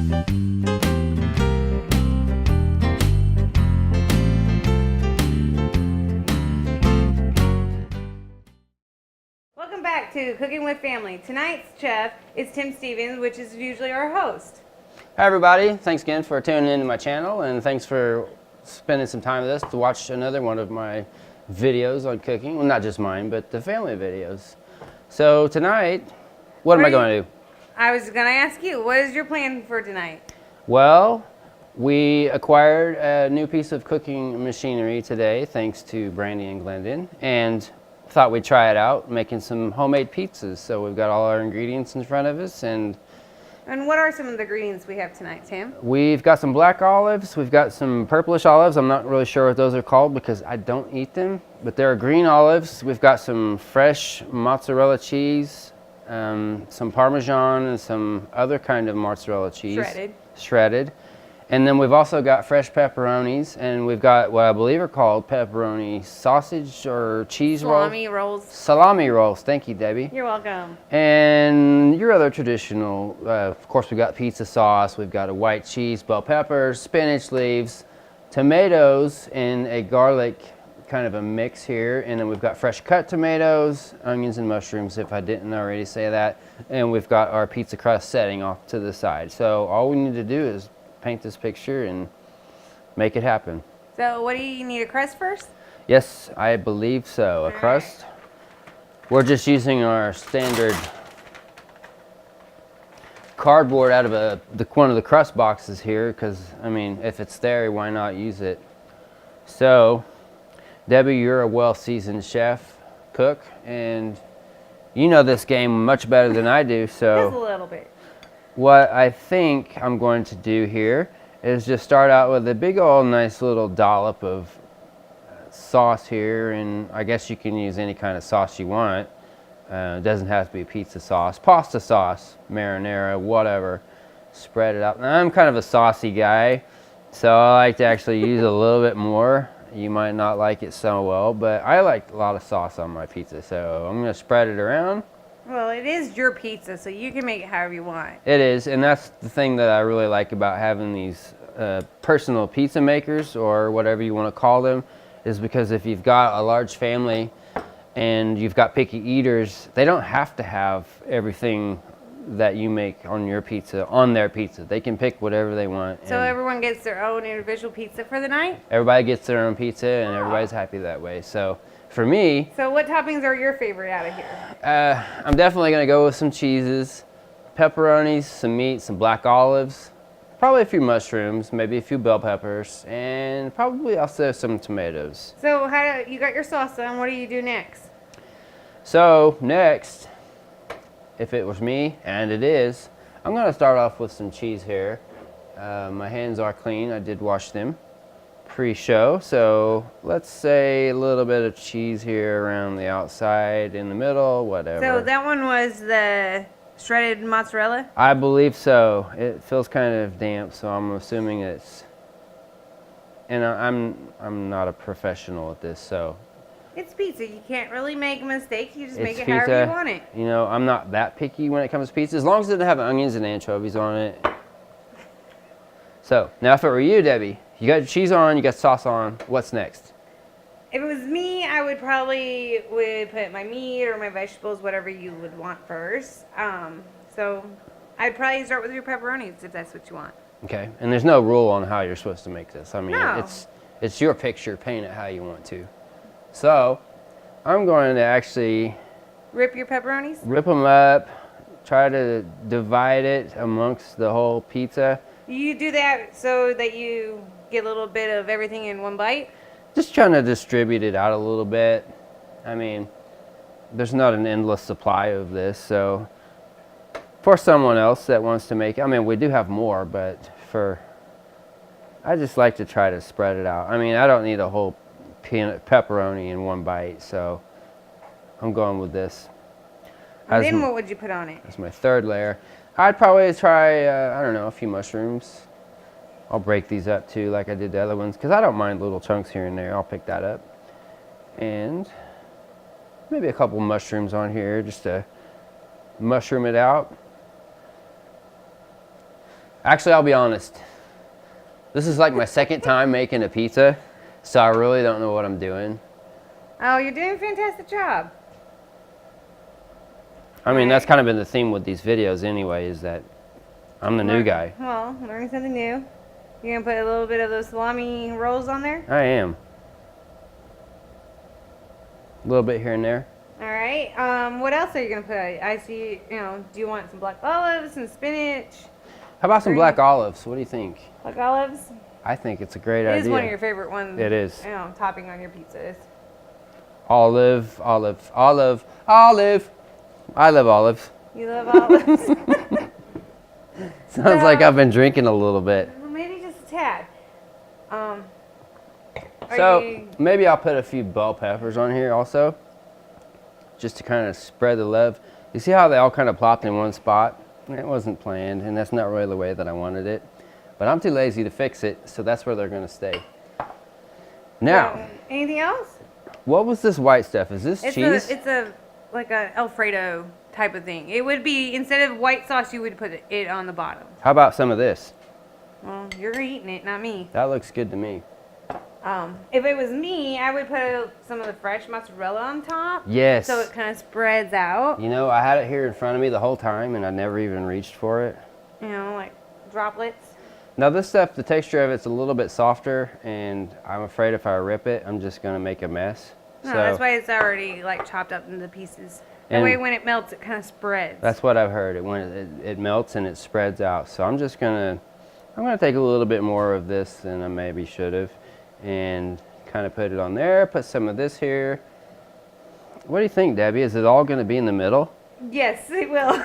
Welcome back to Cooking with Family. Tonight's chef is Tim Stevens, which is usually our host. Hi everybody, thanks again for tuning into my channel, and thanks for spending some time with us to watch another one of my videos on cooking. Well, not just mine, but the family videos. So tonight, what am I going to do? I was going to ask you, what is your plan for tonight? Well, we acquired a new piece of cooking machinery today, thanks to Brandy and Glendon, and thought we'd try it out, making some homemade pizzas. So we've got all our ingredients in front of us, and what are some of the ingredients we have tonight, Tim? we've got some black olives, we've got some purplish olives. I'm not really sure what those are called because I don't eat them, but they're green olives. We've got some fresh mozzarella cheese, some Parmesan, and some other kind of mozzarella cheese. Shredded. And then we've also got fresh pepperonis, and we've got what I believe are called pepperoni sausage or cheese Salami rolls. Salami rolls. Thank you, Debbie. You're welcome. And your other traditional, of course, we've got pizza sauce, we've got a white cheese, bell peppers, spinach leaves, tomatoes, and a garlic kind of a mix here. And then we've got fresh cut tomatoes, onions, and mushrooms, if I didn't already say that. And we've got our pizza crust setting off to the side. So all we need to do is paint this picture and make it happen. So what do you need, a crust first? Yes, I believe so. A crust. We're just using our standard cardboard out of one of the crust boxes here because, I mean, if it's there, why not use it? So, Debbie, you're a well-seasoned chef, cook, and you know this game much better than I do, so Just a little bit. what I think I'm going to do here is just start out with a big old nice little dollop of sauce here, and I guess you can use any kind of sauce you want. It doesn't have to be pizza sauce, pasta sauce, marinara, whatever. Spread it out. Now, I'm kind of a saucy guy, so I like to actually use a little bit more. You might not like it so well, but I like a lot of sauce on my pizza, so I'm going to spread it around. Well, it is your pizza, so you can make it however you want. It is, and that's the thing that I really like about having these personal pizza makers, or whatever you want to call them, is because if you've got a large family and you've got picky eaters, they don't have to have everything that you make on your pizza on their pizza. They can pick whatever they want. So everyone gets their own individual pizza for the night? Everybody gets their own pizza, and everybody's happy that way. So for me, so what toppings are your favorite out of here? I'm definitely going to go with some cheeses, pepperonis, some meat, some black olives, probably a few mushrooms, maybe a few bell peppers, and probably also some tomatoes. So you got your sauce on, what do you do next? So next, if it was me, and it is, I'm going to start off with some cheese here. My hands are clean. I did wash them pre-show, so let's say a little bit of cheese here around the outside, in the middle, whatever. So that one was the shredded mozzarella? I believe so. It feels kind of damp, so I'm assuming it's, and I'm not a professional at this, so. It's pizza. You can't really make a mistake. You just make it pizza. however you want it. You know, I'm not that picky when it comes to pizza, as long as it doesn't have onions and anchovies on it. So, now if it were you, Debbie, you got your cheese on, you got sauce on, what's next? If it was me, I would probably put my meat or my vegetables, whatever you would want first. So I'd probably start with your pepperonis if that's what you want. Okay, and there's no rule on how you're supposed to make this. I mean, No. it's your picture, paint it how you want to. So, I'm going to actually Rip your pepperonis? rip them up, try to divide it amongst the whole pizza. You do that so that you get a little bit of everything in one bite? Just trying to distribute it out a little bit. I mean, there's not an endless supply of this, so for someone else that wants to make it, I mean, we do have more, but I just like to try to spread it out. I mean, I don't need a whole pepperoni in one bite, so I'm going with this. And then what would you put on it? That's my third layer. I'd probably try, I don't know, a few mushrooms. I'll break these up too, like I did the other ones, because I don't mind little chunks here and there. I'll pick that up. And maybe a couple mushrooms on here, just to mushroom it out. Actually, I'll be honest. This is like my second time making a pizza, so I really don't know what I'm doing. Oh, you're doing a fantastic job. I mean, that's kind of been the theme with these videos anyway, is that I'm the new guy. Well, learning something new. You're going to put a little bit of those salami rolls on there? I am. A little bit here and there. All right. What else are you going to put? I see, do you want some black olives and spinach? How about some black olives? What do you think? Black olives? I think it's a great idea. It is one of your favorite ones. It is. Topping on your pizzas. Olive, olive, olive, olive. I love olives. You love olives? Sounds like I've been drinking a little bit. Well, maybe just a tad. Maybe I'll put a few bell peppers on here also, just to kind of spread the love. You see how they all kind of plopped in one spot? It wasn't planned, and that's not really the way that I wanted it. But I'm too lazy to fix it, so that's where they're going to stay. Now, anything else? What was this white stuff? Is this cheese? It's like an Alfredo type of thing. It would be, instead of white sauce, you would put it on the bottom. How about some of this? Well, you're eating it, not me. That looks good to me. If it was me, I would put some of the fresh mozzarella on top. Yes. So it kind of spreads out. You know, I had it here in front of me the whole time, and I never even reached for it. Like droplets. Now this stuff, the texture of it's a little bit softer, and I'm afraid if I rip it, I'm just going to make a mess. No, that's why it's already like chopped up into pieces. That And way when it melts, it kind of spreads. that's what I've heard. It melts and it spreads out. So I'm gonna take a little bit more of this than I maybe should have, and kind of put it on there. Put some of this here. What do you think, Debbie? Is it all going to be in the middle? Yes, it will.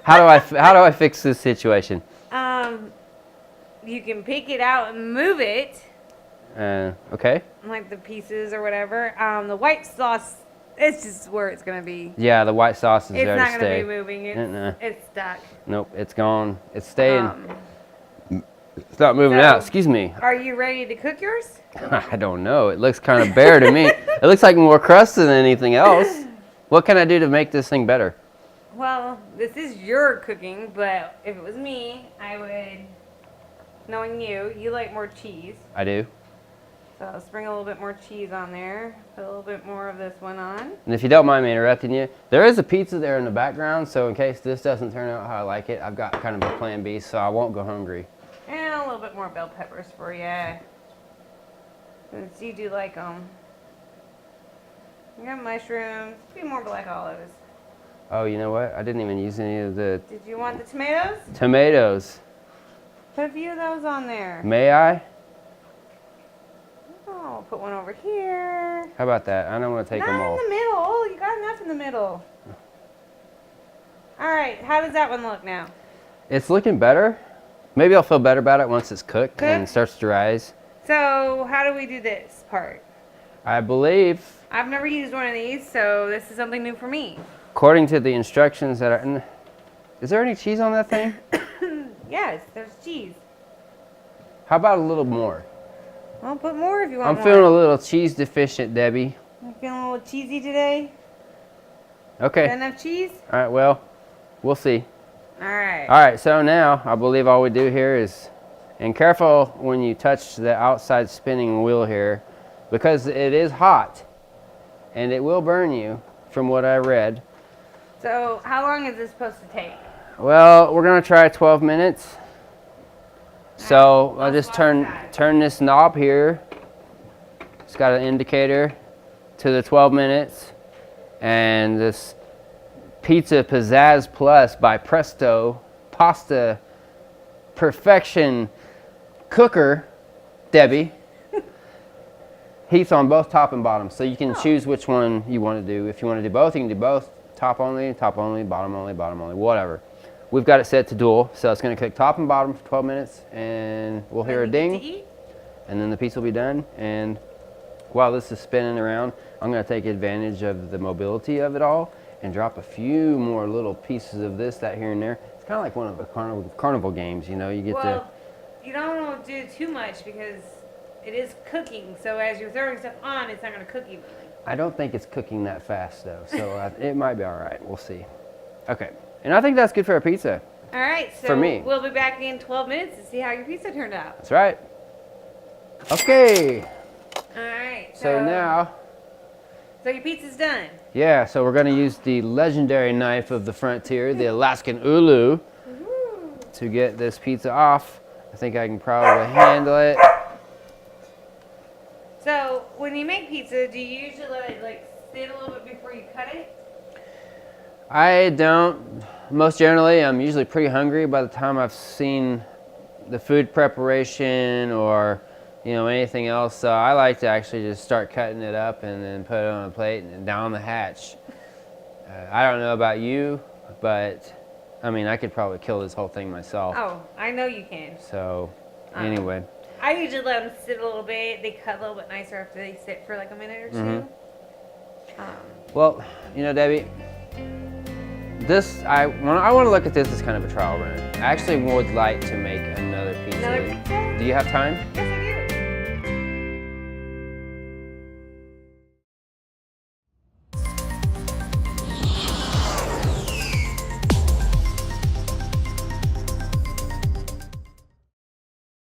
How do I fix this situation? You can pick it out and move it. Okay. Like the pieces or whatever. The white sauce, it's just where it's going to be. Yeah, the white sauce is there to stay. It's not going to be moving. It's stuck. Nope, it's gone. It's staying. It's not moving out. Excuse me. Are you ready to cook yours? I don't know. It looks kind of bare to me. It looks like more crust than anything else. What can I do to make this thing better? Well, this is your cooking, but if it was me, I would, knowing you like more cheese. I do. So I'll sprinkle a little bit more cheese on there. Put a little bit more of this one on. And if you don't mind me interrupting you, there is a pizza there in the background, so in case this doesn't turn out how I like it, I've got kind of a plan B, so I won't go hungry. And a little bit more bell peppers for you. Since you do like them. You got mushrooms. A few more black olives. Oh, you know what? I didn't even use any of the Did you want the tomatoes? tomatoes. Put a few of those on there. May I? Oh, put one over here. How about that? I don't want to take them all. Not in the middle. You got enough in the middle. All right. How does that one look now? It's looking better. Maybe I'll feel better about it once it's cooked and starts to rise. So how do we do this part? I believe, I've never used one of these, so this is something new for me. according to the instructions that are... Is there any cheese on that thing? Yes, there's cheese. How about a little more? Well, put more if you want I'm more. feeling a little cheese deficient, Debbie. You feeling a little cheesy today? Okay. Got enough cheese? All right, well, we'll see. All right. All right, so now I believe all we do here is, and careful when you touch the outside spinning wheel here, because it is hot and it will burn you from what I read. So how long is this supposed to take? Well, we're gonna try 12 minutes. So I'll just turn this knob here. It's got an indicator to the 12 minutes, and this Pizza Pizzazz Plus by Presto Pasta Perfection Cooker, Debbie. Heats on both top and bottom, so you can choose which one you want to do. If you want to do both, you can do both. Top only, bottom only, bottom only, whatever. We've got it set to dual, so it's going to cook top and bottom for 12 minutes, and we'll hear a ding, and then the piece will be done. And while this is spinning around, I'm going to take advantage of the mobility of it all and drop a few more little pieces of this, that, here and there. It's kind of like one of the carnival games, you know. You get Well, you don't want to do too much because it is cooking. So as you're throwing stuff on, it's not going to cook evenly. I don't think it's cooking that fast though, so it might be all right. We'll see. Okay, and I think that's good for a pizza. All right, so For me. we'll be back in 12 minutes to see how your pizza turned out. That's right. Okay. All right. So now, So your pizza's done. yeah, so we're going to use the legendary knife of the frontier, the Alaskan Ulu, to get this pizza off. I think I can probably handle it. So when you make pizza, do you usually let it like sit a little bit before you cut it? I don't. Most generally, I'm usually pretty hungry by the time I've seen the food preparation or anything else. So I like to actually just start cutting it up and then put it on a plate and down the hatch. I don't know about you, but I mean, I could probably kill this whole thing myself. Oh, I know you can. So anyway. I usually let them sit a little bit. They cut a little bit nicer after they sit for like a minute or two. Well, Debbie, I want to look at this as kind of a trial run. I actually would like to make another pizza. Another pizza? Do you have time? Yes,